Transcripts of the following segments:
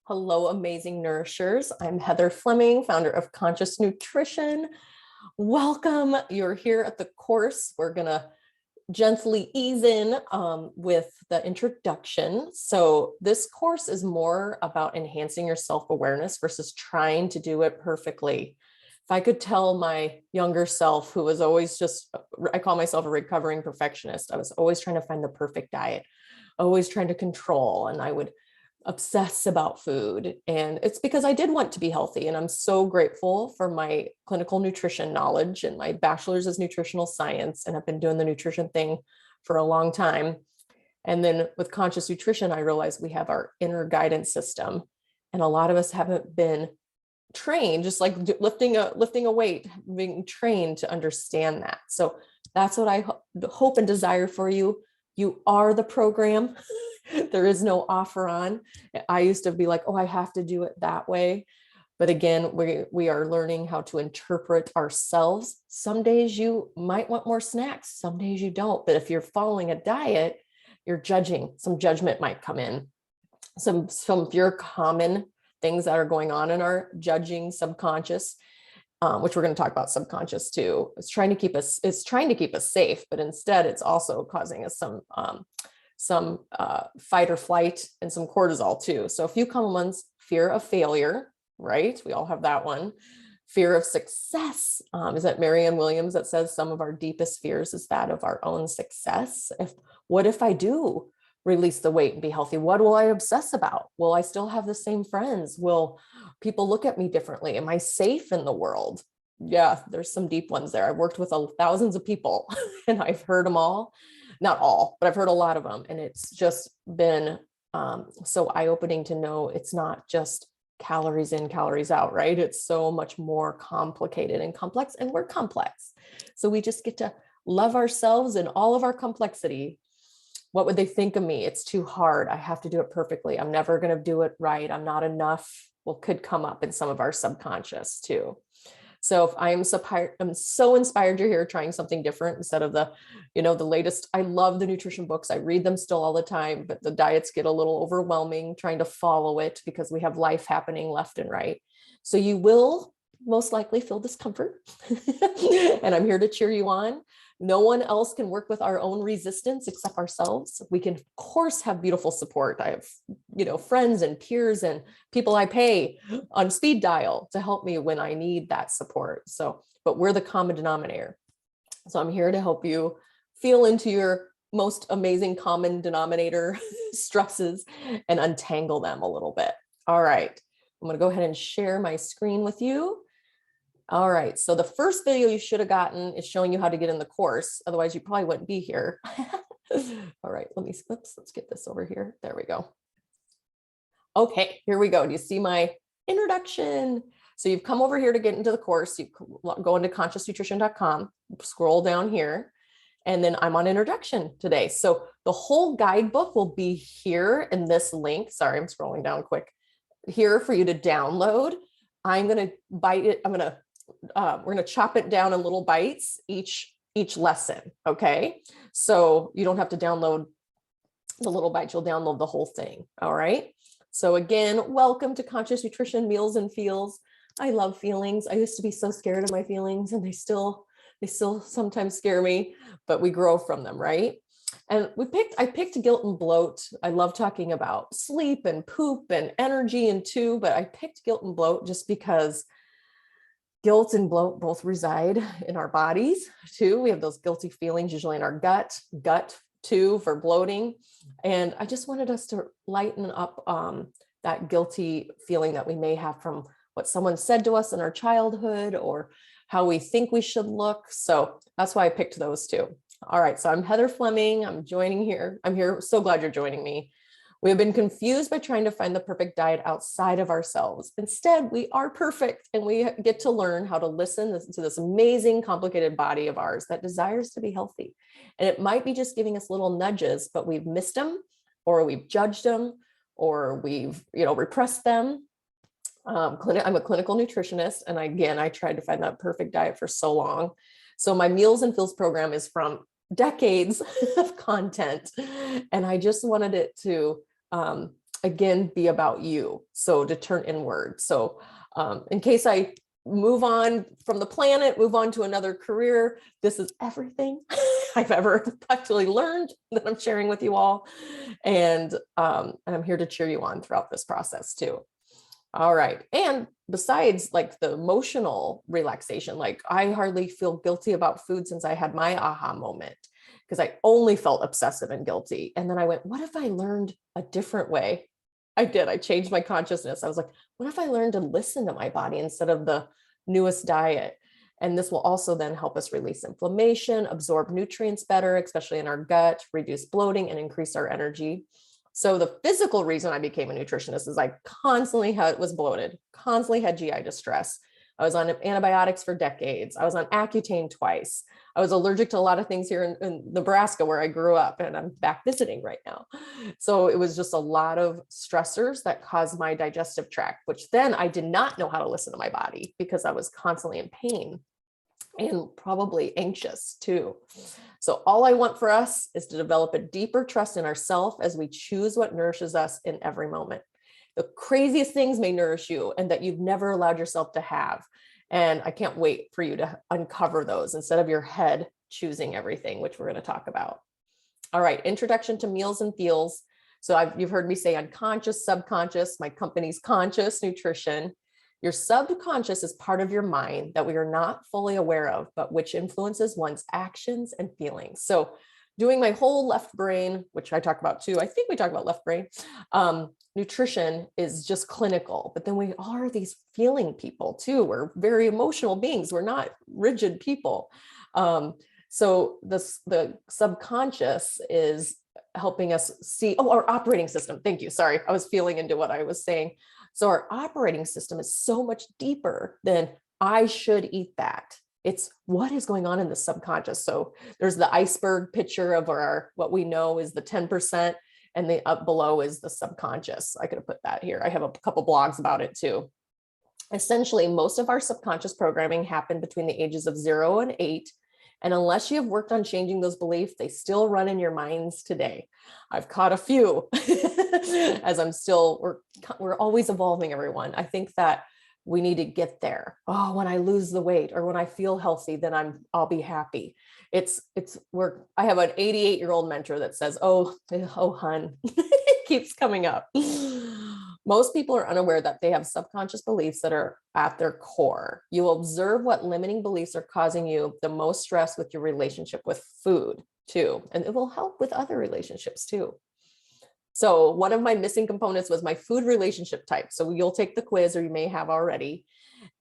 Hello, amazing nourishers. I'm Heather Fleming, founder of Conscious Nutrition. Welcome. You're here at the course. We're going to gently ease in with the introduction. So this course is more about enhancing your self-awareness versus trying to do it perfectly. If I could tell my younger self, who was always I call myself a recovering perfectionist. I was always trying to find the perfect diet, always trying to control, and I would obsess about food. And it's because I did want to be healthy. And I'm so grateful for my clinical nutrition knowledge and my bachelor's is nutritional science. And I've been doing the nutrition thing for a long time. And then with conscious nutrition, I realized we have our inner guidance system. And a lot of us haven't been trained, just like lifting a weight, being trained to understand that. So that's what I hope and desire for you. You are the program. There is no offer on. I used to be like, oh, I have to do it that way. But again, we are learning how to interpret ourselves. Some days you might want more snacks. Some days you don't. But if you're following a diet, you're judging. Some judgment might come in. Some of your common things that are going on in our judging subconscious, which we're going to talk about subconscious too. It's trying to keep us safe, but instead it's also causing us some fight or flight and some cortisol too. So a few common ones: fear of failure, right? We all have that one. Fear of success. Is that Marianne Williams that says some of our deepest fears is that of our own success? What if I do release the weight and be healthy? What will I obsess about? Will I still have the same friends? Will people look at me differently? Am I safe in the world? Yeah, there's some deep ones there. I've worked with thousands of people and I've heard them all. Not all, but I've heard a lot of them. And it's just been so eye-opening to know it's not just calories in, calories out, right? It's so much more complicated and complex, and we're complex. So we just get to love ourselves in all of our complexity. What would they think of me? It's too hard. I have to do it perfectly. I'm never going to do it right. I'm not enough. Well, could come up in some of our subconscious too. So if I'm so inspired you're here trying something different instead of the latest. I love the nutrition books. I read them still all the time, but the diets get a little overwhelming trying to follow it because we have life happening left and right. So you will most likely feel discomfort. And I'm here to cheer you on. No one else can work with our own resistance except ourselves. We can, of course, have beautiful support. I have, friends and peers and people I pay on speed dial to help me when I need that support. So, but we're the common denominator. So I'm here to help you feel into your most amazing common denominator stresses and untangle them a little bit. All right. I'm going to go ahead and share my screen with you. All right, so the first video you should have gotten is showing you how to get in the course. Otherwise, you probably wouldn't be here. All right, let's get this over here. There we go. Okay, here we go. Do you see my introduction? So you've come over here to get into the course. You go into consciousnutrition.com, scroll down here, and then I'm on introduction today. So the whole guidebook will be here in this link. Sorry, I'm scrolling down quick. Here for you to download. I'm going to bite it. We're going to chop it down in little bites each lesson. Okay. So you don't have to download the little bites. You'll download the whole thing. All right. So again, welcome to Conscious Nutrition Meals and Feels. I love feelings. I used to be so scared of my feelings, and they still sometimes scare me, but we grow from them. Right. And I picked guilt and bloat. I love talking about sleep and poop and energy and two, but I picked guilt and bloat just because guilt and bloat both reside in our bodies too. We have those guilty feelings usually in our gut too for bloating. And I just wanted us to lighten up that guilty feeling that we may have from what someone said to us in our childhood or how we think we should look. So that's why I picked those two. All right, so I'm Heather Fleming. I'm here. So glad you're joining me. We have been confused by trying to find the perfect diet outside of ourselves. Instead, we are perfect, and we get to learn how to listen to this amazing, complicated body of ours that desires to be healthy. And it might be just giving us little nudges, but we've missed them, or we've judged them, or we've repressed them. I'm a clinical nutritionist, and I tried to find that perfect diet for so long. So my Meals and Feels program is from decades of content, and I just wanted it to again, be about you. So to turn inward. So in case I move on from the planet, move on to another career, this is everything I've ever actually learned that I'm sharing with you all. And I'm here to cheer you on throughout this process too. All right. And besides like the emotional relaxation, like I hardly feel guilty about food since I had my aha moment, because I only felt obsessive and guilty. And then I went, what if I learned a different way? I did. I changed my consciousness. I was like, what if I learned to listen to my body instead of the newest diet? And this will also then help us release inflammation, absorb nutrients better, especially in our gut, reduce bloating, and increase our energy. So the physical reason I became a nutritionist is I constantly was bloated, constantly had GI distress. I was on antibiotics for decades. I was on Accutane twice. I was allergic to a lot of things here in Nebraska where I grew up, and I'm back visiting right now. So it was just a lot of stressors that caused my digestive tract, which then I did not know how to listen to my body because I was constantly in pain and probably anxious too. So all I want for us is to develop a deeper trust in ourselves as we choose what nourishes us in every moment. The craziest things may nourish you and that you've never allowed yourself to have. And I can't wait for you to uncover those instead of your head choosing everything, which we're going to talk about. All right, introduction to meals and feels. So you've heard me say unconscious, subconscious, my company's Conscious Nutrition. Your subconscious is part of your mind that we are not fully aware of, but which influences one's actions and feelings. So doing my whole left brain, which I talk about too, I think we talk about left brain, nutrition is just clinical, but then we are these feeling people too. We're very emotional beings. We're not rigid people. So the subconscious is helping us see, our operating system. Thank you. Sorry, I was feeling into what I was saying. So our operating system is so much deeper than I should eat that. It's what is going on in the subconscious. So there's the iceberg picture of what we know is the 10%, and the up below is the subconscious. I could have put that here. I have a couple blogs about it too. Essentially, most of our subconscious programming happened between the ages of 0 and 8. And unless you have worked on changing those beliefs, they still run in your minds today. I've caught a few as we're always evolving, everyone. I think that we need to get there. Oh, when I lose the weight or when I feel healthy, then I'll be happy. I have an 88-year-old mentor that says, oh, hun, it keeps coming up. Most people are unaware that they have subconscious beliefs that are at their core. You will observe what limiting beliefs are causing you the most stress with your relationship with food too. And it will help with other relationships too. So one of my missing components was my food relationship type. So you'll take the quiz, or you may have already,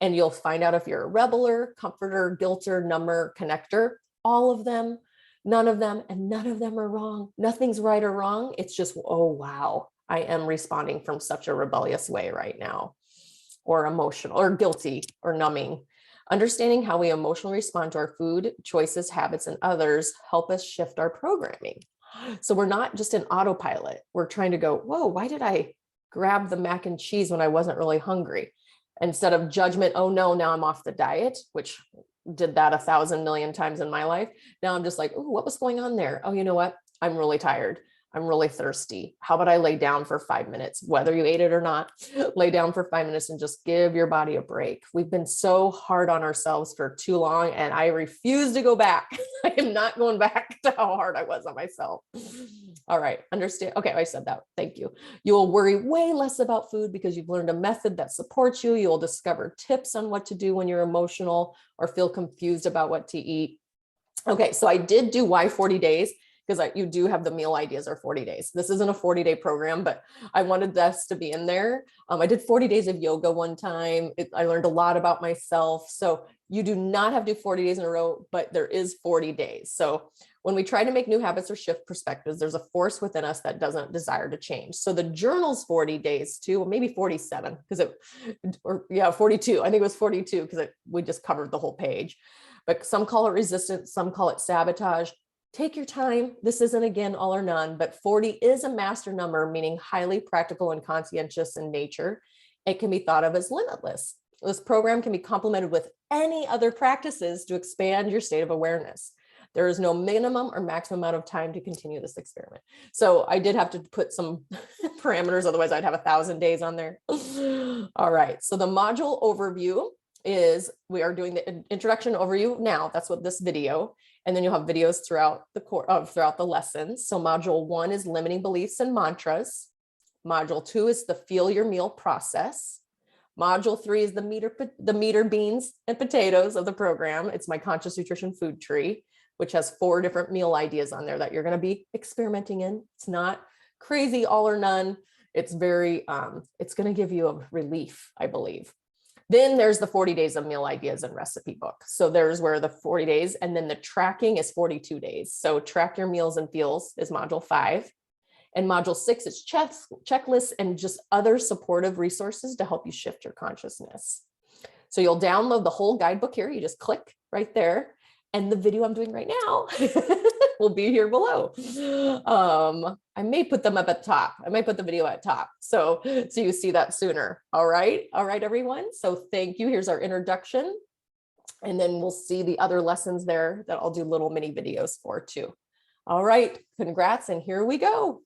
and you'll find out if you're a rebeler, comforter, guilter, number, connector, all of them, none of them, and none of them are wrong. Nothing's right or wrong. It's just, oh, wow, I am responding from such a rebellious way right now, or emotional, or guilty, or numbing. Understanding how we emotionally respond to our food choices, habits, and others help us shift our programming. So we're not just in autopilot. We're trying to go, whoa, why did I grab the mac and cheese when I wasn't really hungry? Instead of judgment, oh no, now I'm off the diet, which did that 1,000 million times in my life. Now I'm just like, oh, what was going on there? Oh, you know what? I'm really tired. I'm really thirsty. How about I lay down for 5 minutes, whether you ate it or not, lay down for 5 minutes and just give your body a break. We've been so hard on ourselves for too long, and I refuse to go back. I am not going back to how hard I was on myself. All right, understand. Okay, I said that. Thank you. You will worry way less about food because you've learned a method that supports you. You will discover tips on what to do when you're emotional or feel confused about what to eat. Okay, so I did do why 40 days, because you do have the meal ideas are 40 days. This isn't a 40-day program, but I wanted this to be in there. I did 40 days of yoga one time. I learned a lot about myself. So you do not have to do 40 days in a row, but there is 40 days. So when we try to make new habits or shift perspectives, there's a force within us that doesn't desire to change. So the journal's 40 days too, or maybe 47, 42. I think it was 42 because we just covered the whole page. But some call it resistance, some call it sabotage. Take your time. This isn't, again, all or none, but 40 is a master number, meaning highly practical and conscientious in nature. It can be thought of as limitless. This program can be complemented with any other practices to expand your state of awareness. There is no minimum or maximum amount of time to continue this experiment. So I did have to put some parameters. Otherwise I'd have 1,000 days on there. All right. So the module overview is we are doing the introduction overview now. That's what this video, and then you'll have videos throughout the throughout the lessons. So module 1 is limiting beliefs and mantras. Module 2 is the feel your meal process. Module 3 is the meter beans and potatoes of the program. It's my conscious nutrition food tree, which has 4 different meal ideas on there that you're going to be experimenting in. It's not crazy all or none. It's very, it's going to give you a relief, I believe. Then there's the 40 days of meal ideas and recipe book. So there's where the 40 days, and then the tracking is 42 days. So track your meals and feels is module 5. And module 6 is checklists and just other supportive resources to help you shift your consciousness. So you'll download the whole guidebook here. You just click right there. And the video I'm doing right now will be here below. I may put them up at top. I might put the video at top. So you see that sooner. All right, everyone. So thank you. Here's our introduction. And then we'll see the other lessons there that I'll do little mini videos for too. All right, congrats. And here we go.